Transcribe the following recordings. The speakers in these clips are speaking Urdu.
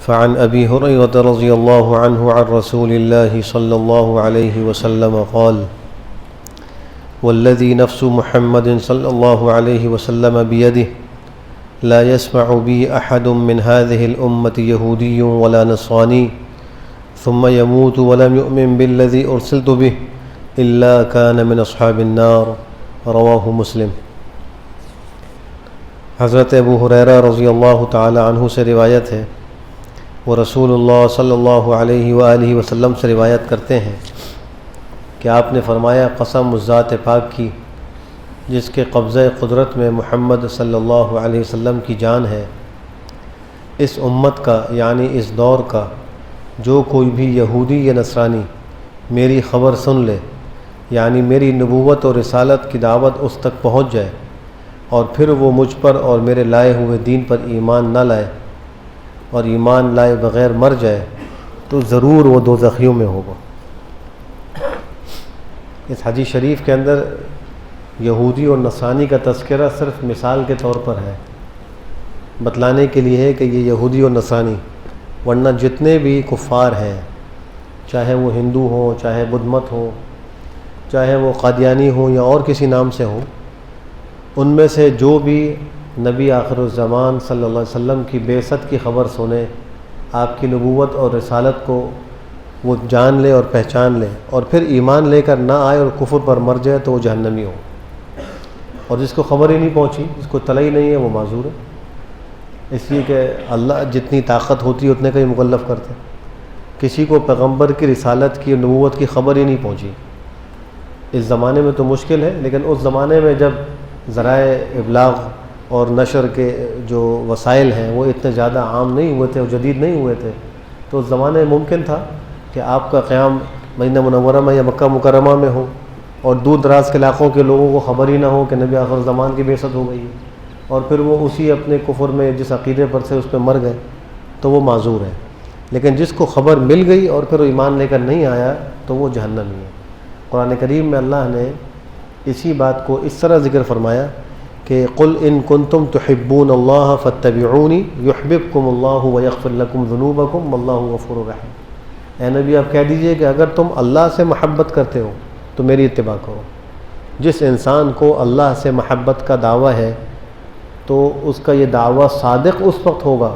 فعن أبي هريرة رضي الله عنه عن رسول الله صلى الله عليه وسلم قال والذي نفس محمد صلى الله عليه وسلم بيده لا يسمع بي أحد من هذه الأمة يهودي ولا نصراني ثم يموت ولم يؤمن بالذي أرسلت به إلا كان من أصحاب النار رواہ مسلم۔ حضرت ابو ہریرہ رضی اللہ تعالی عنہ سے روایت ہے، وہ رسول اللہ صلی اللہ علیہ وآلہ وسلم سے روایت کرتے ہیں کہ آپ نے فرمایا، قسم اس ذات پاک کی جس کے قبضہ قدرت میں محمد صلی اللہ علیہ وسلم کی جان ہے، اس امت کا یعنی اس دور کا جو کوئی بھی یہودی یا نصرانی میری خبر سن لے، یعنی میری نبوت اور رسالت کی دعوت اس تک پہنچ جائے اور پھر وہ مجھ پر اور میرے لائے ہوئے دین پر ایمان نہ لائے اور ایمان لائے بغیر مر جائے تو ضرور وہ دوزخیوں میں ہوگا۔ اس حدیث شریف کے اندر یہودی اور نصرانی کا تذکرہ صرف مثال کے طور پر ہے، بتلانے کے لیے ہے کہ یہ یہودی اور نصرانی، ورنہ جتنے بھی کفار ہیں، چاہے وہ ہندو ہوں، چاہے بدھ مت ہوں، چاہے وہ قادیانی ہوں یا اور کسی نام سے ہوں، ان میں سے جو بھی نبی آخر الزمان صلی اللہ علیہ وسلم کی بعثت کی خبر سنے، آپ کی نبوت اور رسالت کو وہ جان لے اور پہچان لے اور پھر ایمان لے کر نہ آئے اور کفر پر مر جائے تو وہ جہنمی ہو، اور جس کو خبر ہی نہیں پہنچی، جس کو طلع ہی نہیں ہے، وہ معذور ہے، اس لیے کہ اللہ جتنی طاقت ہوتی ہے اتنے کا ہی مکلف کرتے۔ کسی کو پیغمبر کی رسالت کی نبوت کی خبر ہی نہیں پہنچی، اس زمانے میں تو مشکل ہے، لیکن اس زمانے میں جب ذرائع ابلاغ اور نشر کے جو وسائل ہیں وہ اتنے زیادہ عام نہیں ہوئے تھے اور جدید نہیں ہوئے تھے، تو اس زمانے میں ممکن تھا کہ آپ کا قیام مدینہ منورہ میں یا مکہ مکرمہ میں ہو اور دور دراز کے علاقوں کے لوگوں کو خبر ہی نہ ہو کہ نبی آخر الزمان کی بعثت ہو گئی ہے، اور پھر وہ اسی اپنے کفر میں جس عقیدے پر سے اس پہ مر گئے تو وہ معذور ہے۔ لیکن جس کو خبر مل گئی اور پھر وہ ایمان لے کر نہیں آیا تو وہ جہنمی ہے۔ قرآن کریم میں اللہ نے اسی بات کو اس طرح ذکر فرمایا کہ قل ان کنتم تحبون اللہ فاتبعونی یحببکم اللہ ویغفر لکم ذنوبکم واللہ غفور رحیم۔ اے نبی آپ کہہ دیجئے کہ اگر تم اللہ سے محبت کرتے ہو تو میری اتباع کرو۔ جس انسان کو اللہ سے محبت کا دعویٰ ہے تو اس کا یہ دعویٰ صادق اس وقت ہوگا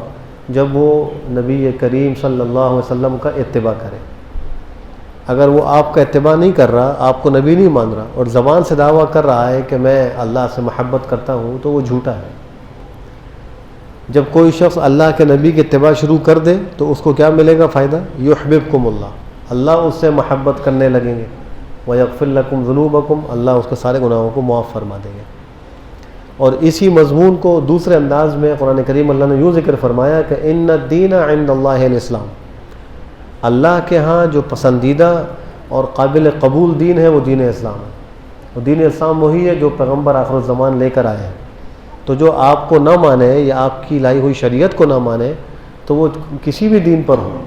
جب وہ نبی کریم صلی اللہ علیہ وسلم کا اتباع کرے۔ اگر وہ آپ کا اتباع نہیں کر رہا، آپ کو نبی نہیں مان رہا اور زبان سے دعویٰ کر رہا ہے کہ میں اللہ سے محبت کرتا ہوں تو وہ جھوٹا ہے۔ جب کوئی شخص اللہ کے نبی کی اتباع شروع کر دے تو اس کو کیا ملے گا فائدہ؟ یحببکم اللہ، اللہ اس سے محبت کرنے لگیں گے، ویغفر لکم ذنوبکم، اللہ اس کے سارے گناہوں کو معاف فرما دیں گے۔ اور اسی مضمون کو دوسرے انداز میں قرآن کریم اللہ نے یوں ذکر فرمایا کہ ان الدین عند اللہ الاسلام، اللہ کے ہاں جو پسندیدہ اور قابل قبول دین ہے وہ دین اسلام ہے۔ وہ دین اسلام وہی ہے جو پیغمبر آخر الزمان لے کر آئے ہیں۔ تو جو آپ کو نہ مانے یا آپ کی لائی ہوئی شریعت کو نہ مانے تو وہ کسی بھی دین پر ہو،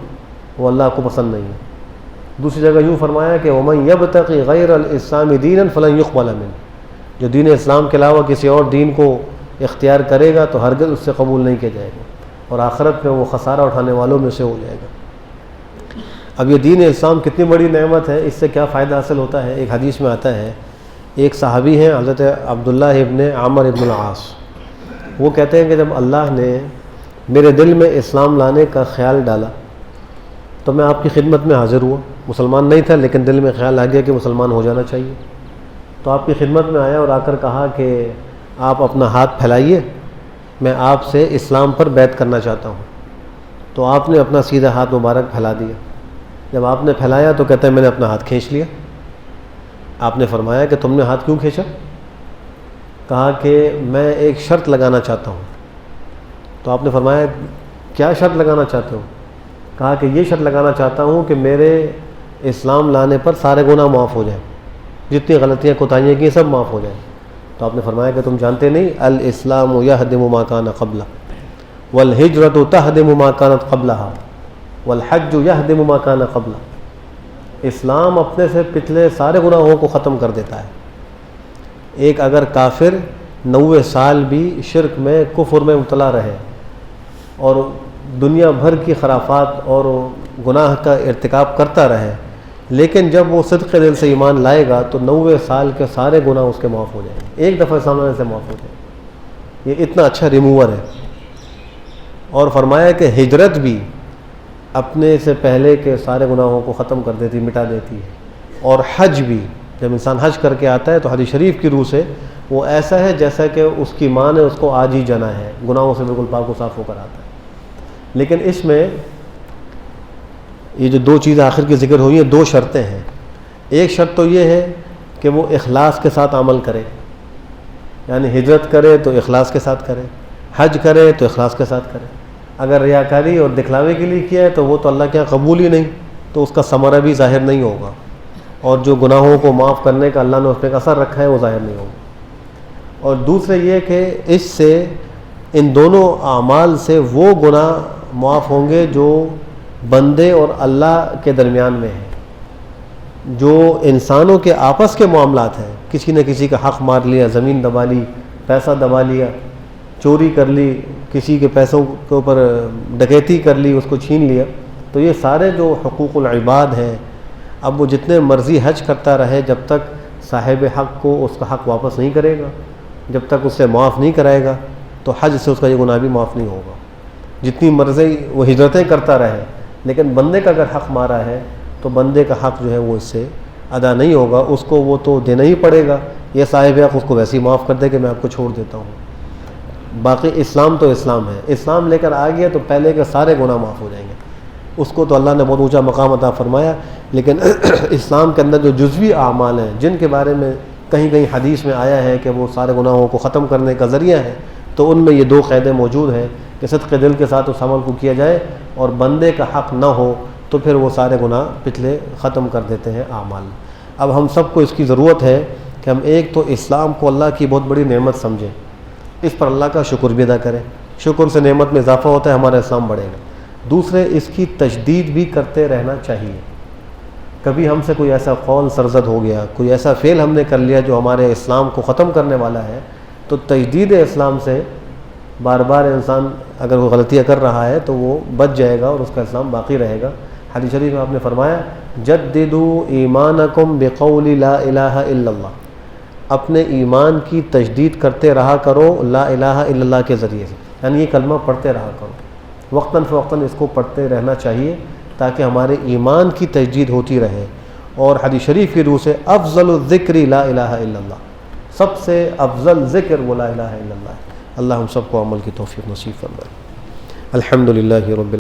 وہ اللہ کو پسند نہیں ہے۔ دوسری جگہ یوں فرمایا کہ وَمَن يَبْتَغِ غَيْرَ الْإِسْلَامِ دِينًا فَلَن يُقْبَلَ مِنْهُ، جو دین اسلام کے علاوہ کسی اور دین کو اختیار کرے گا تو ہرگز اس سے قبول نہیں کیا جائے گا اور آخرت میں وہ خسارہ اٹھانے والوں میں سے ہو جائے گا۔ اب یہ دین اسلام کتنی بڑی نعمت ہے، اس سے کیا فائدہ حاصل ہوتا ہے؟ ایک حدیث میں آتا ہے، ایک صحابی ہیں حضرت عبداللہ ابن عامر ابن العاص، وہ کہتے ہیں کہ جب اللہ نے میرے دل میں اسلام لانے کا خیال ڈالا تو میں آپ کی خدمت میں حاضر ہوا، مسلمان نہیں تھا لیکن دل میں خیال آ گیا کہ مسلمان ہو جانا چاہیے، تو آپ کی خدمت میں آیا اور آ کر کہا کہ آپ اپنا ہاتھ پھیلائیے، میں آپ سے اسلام پر بیعت کرنا چاہتا ہوں۔ تو آپ نے اپنا سیدھا ہاتھ مبارک پھیلا دیا۔ جب آپ نے پھیلایا تو کہتے ہیں میں نے اپنا ہاتھ کھینچ لیا۔ آپ نے فرمایا کہ تم نے ہاتھ کیوں کھینچا؟ کہا کہ میں ایک شرط لگانا چاہتا ہوں۔ تو آپ نے فرمایا کیا شرط لگانا چاہتے ہو؟ کہا کہ یہ شرط لگانا چاہتا ہوں کہ میرے اسلام لانے پر سارے گناہ معاف ہو جائیں، جتنی غلطیاں کوتاہیاں کی سب معاف ہو جائیں۔ تو آپ نے فرمایا کہ تم جانتے نہیں الاسلام یہدم ما کان قبلہ والہجرۃ تہدم ما کانت قبلہا والحج یہدم ما کان قبلہ، اسلام اپنے سے پچھلے سارے گناہوں کو ختم کر دیتا ہے۔ ایک اگر کافر 90 سال بھی شرک میں کفر میں مبتلا رہے اور دنیا بھر کی خرافات اور گناہ کا ارتکاب کرتا رہے، لیکن جب وہ صدق دل سے ایمان لائے گا تو 90 سال کے سارے گناہ اس کے معاف ہو جائیں گے، ایک دفعہ اسلام لانے سے معاف ہو جائیں گے۔ یہ اتنا اچھا ریموور ہے۔ اور فرمایا کہ ہجرت بھی اپنے سے پہلے کے سارے گناہوں کو ختم کر دیتی، مٹا دیتی ہے۔ اور حج بھی، جب انسان حج کر کے آتا ہے تو حدیث شریف کی روح سے وہ ایسا ہے جیسا کہ اس کی ماں نے اس کو آج ہی جنا ہے، گناہوں سے بالکل پاک و صاف ہو کر آتا ہے۔ لیکن اس میں یہ جو دو چیزیں آخر کی ذکر ہوئی ہیں، دو شرطیں ہیں۔ ایک شرط تو یہ ہے کہ وہ اخلاص کے ساتھ عمل کرے، یعنی ہجرت کرے تو اخلاص کے ساتھ کرے، حج کرے تو اخلاص کے ساتھ کرے۔ اگر ریاکاری اور دکھلاوے کے لیے کیا ہے تو وہ تو اللہ کے یہاں قبول ہی نہیں، تو اس کا ثمرہ بھی ظاہر نہیں ہوگا، اور جو گناہوں کو معاف کرنے کا اللہ نے اس پہ ایک اثر رکھا ہے وہ ظاہر نہیں ہوگا۔ اور دوسرے یہ کہ اس سے، ان دونوں اعمال سے وہ گناہ معاف ہوں گے جو بندے اور اللہ کے درمیان میں ہیں، جو انسانوں کے آپس کے معاملات ہیں، کسی نے کسی کا حق مار لیا، زمین دبا لی، پیسہ دبا لیا، چوری کر لی، کسی کے پیسوں کے اوپر ڈکیتی کر لی، اس کو چھین لیا، تو یہ سارے جو حقوق العباد ہیں، اب وہ جتنے مرضی حج کرتا رہے، جب تک صاحب حق کو اس کا حق واپس نہیں کرے گا، جب تک اسے معاف نہیں کرائے گا، تو حج سے اس کا یہ گناہ بھی معاف نہیں ہوگا۔ جتنی مرضی وہ ہجرتیں کرتا رہے، لیکن بندے کا اگر حق مارا ہے تو بندے کا حق جو ہے وہ اس سے ادا نہیں ہوگا، اس کو وہ تو دینا ہی پڑے گا۔ یہ صاحب حق اس کو ویسے ہی معاف کر دے کہ میں آپ کو چھوڑ دیتا ہوں۔ باقی اسلام تو اسلام ہے، اسلام لے کر آ گیا تو پہلے کے سارے گناہ معاف ہو جائیں گے۔ اس کو تو اللہ نے بہت اونچا مقام عطا فرمایا، لیکن اسلام کے اندر جو جزوی اعمال ہیں، جن کے بارے میں کہیں کہیں حدیث میں آیا ہے کہ وہ سارے گناہوں کو ختم کرنے کا ذریعہ ہے، تو ان میں یہ دو قاعدے موجود ہیں کہ صدق دل کے ساتھ اس عمل کو کیا جائے، اور بندے کا حق نہ ہو تو پھر وہ سارے گناہ پچھلے ختم کر دیتے ہیں اعمال۔ اب ہم سب کو اس کی ضرورت ہے کہ ہم ایک تو اسلام کو اللہ کی بہت بڑی نعمت سمجھیں، اس پر اللہ کا شکر بھی ادا کریں، شکر سے نعمت میں اضافہ ہوتا ہے، ہمارا اسلام بڑھے گا۔ دوسرے، اس کی تجدید بھی کرتے رہنا چاہیے۔ کبھی ہم سے کوئی ایسا قول سرزد ہو گیا، کوئی ایسا فعل ہم نے کر لیا جو ہمارے اسلام کو ختم کرنے والا ہے، تو تجدید اسلام سے بار بار انسان اگر وہ غلطیاں کر رہا ہے تو وہ بچ جائے گا اور اس کا اسلام باقی رہے گا۔ حدیث شریف میں آپ نے فرمایا، جددوا ایمانکم بقول لا الہ الا اللہ، اپنے ایمان کی تجدید کرتے رہا کرو لا الہ الا اللہ کے ذریعے سے، یعنی یہ کلمہ پڑھتے رہا کرو، وقتاً فوقتاً اس کو پڑھتے رہنا چاہیے تاکہ ہمارے ایمان کی تجدید ہوتی رہے۔ اور حدیث شریف کی روح سے افضل الذکر لا الہ الا اللہ، سب سے افضل ذکر وہ لا الہ الا اللہ ہے۔ اللہ ہم سب کو عمل کی توفیق نصیب فرمائے۔ الحمدللہ رب